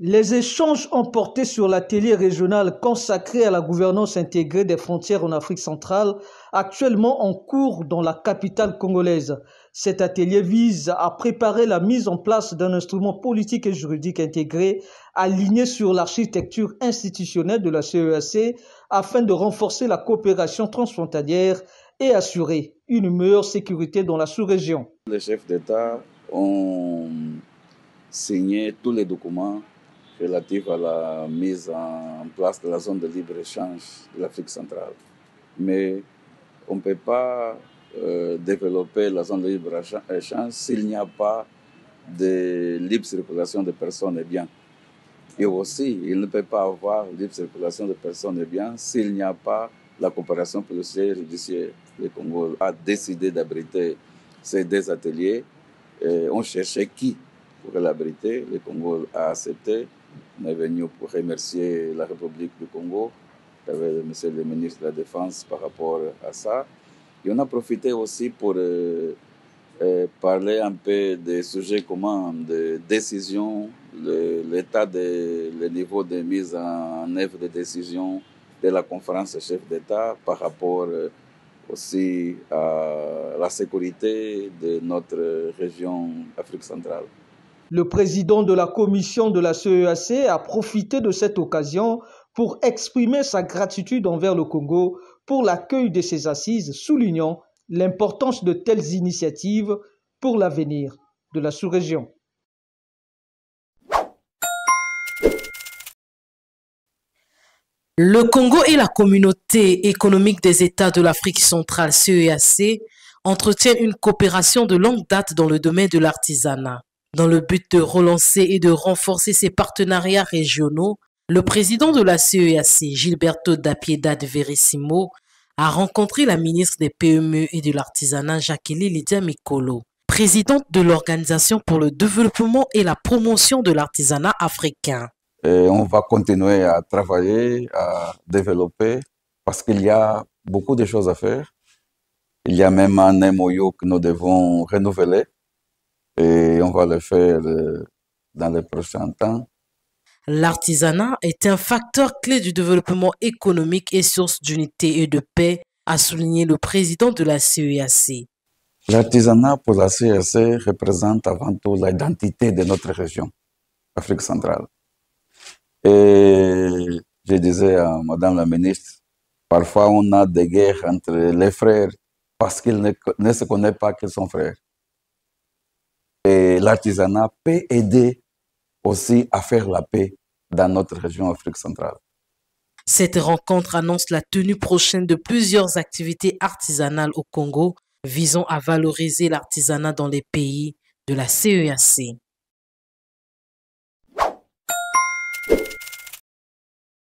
Les échanges ont porté sur l'atelier régional consacré à la gouvernance intégrée des frontières en Afrique centrale, actuellement en cours dans la capitale congolaise. Cet atelier vise à préparer la mise en place d'un instrument politique et juridique intégré, aligné sur l'architecture institutionnelle de la CEAC, afin de renforcer la coopération transfrontalière et assurer une meilleure sécurité dans la sous-région. Les chefs d'État ont signé tous les documents relatifs à la mise en place de la zone de libre-échange de l'Afrique centrale. Mais on ne peut pas développer la zone de libre-échange s'il n'y a pas de libre circulation de personnes et biens. Et aussi, il ne peut pas avoir libre circulation de personnes et biens s'il n'y a pas la coopération policière et judiciaire. Le Congo a décidé d'abriter ces deux ateliers. On cherchait qui pourrait l'abriter. Le Congo a accepté. On est venu pour remercier la République du Congo, avec monsieur le ministre de la Défense par rapport à ça. Et on a profité aussi pour parler un peu des sujets communs, de décision, l'état le niveau de mise en œuvre des décisions de la conférence des chefs d'État par rapport aussi à la sécurité de notre région Afrique centrale. Le président de la commission de la CEAC a profité de cette occasion pour exprimer sa gratitude envers le Congo pour l'accueil de ces assises, soulignant l'importance de telles initiatives pour l'avenir de la sous-région. Le Congo et la communauté économique des États de l'Afrique centrale, CEAC, entretiennent une coopération de longue date dans le domaine de l'artisanat. Dans le but de relancer et de renforcer ces partenariats régionaux, le président de la CEAC, Gilberto da Piedad Verissimo, a rencontré la ministre des PME et de l'artisanat, Jacqueline Lydia Mikolo, présidente de l'Organisation pour le développement et la promotion de l'artisanat africain. Et on va continuer à travailler, à développer, parce qu'il y a beaucoup de choses à faire. Il y a même un MOU que nous devons renouveler. Et on va le faire dans les prochains temps. L'artisanat est un facteur clé du développement économique et source d'unité et de paix, a souligné le président de la CEAC. L'artisanat pour la CEAC représente avant tout l'identité de notre région, Afrique centrale. Et je disais à Madame la ministre, parfois on a des guerres entre les frères parce qu'ils ne se connaissent pas qu'ils sont frères. Et l'artisanat peut aider aussi à faire la paix dans notre région Afrique centrale. Cette rencontre annonce la tenue prochaine de plusieurs activités artisanales au Congo visant à valoriser l'artisanat dans les pays de la CEAC.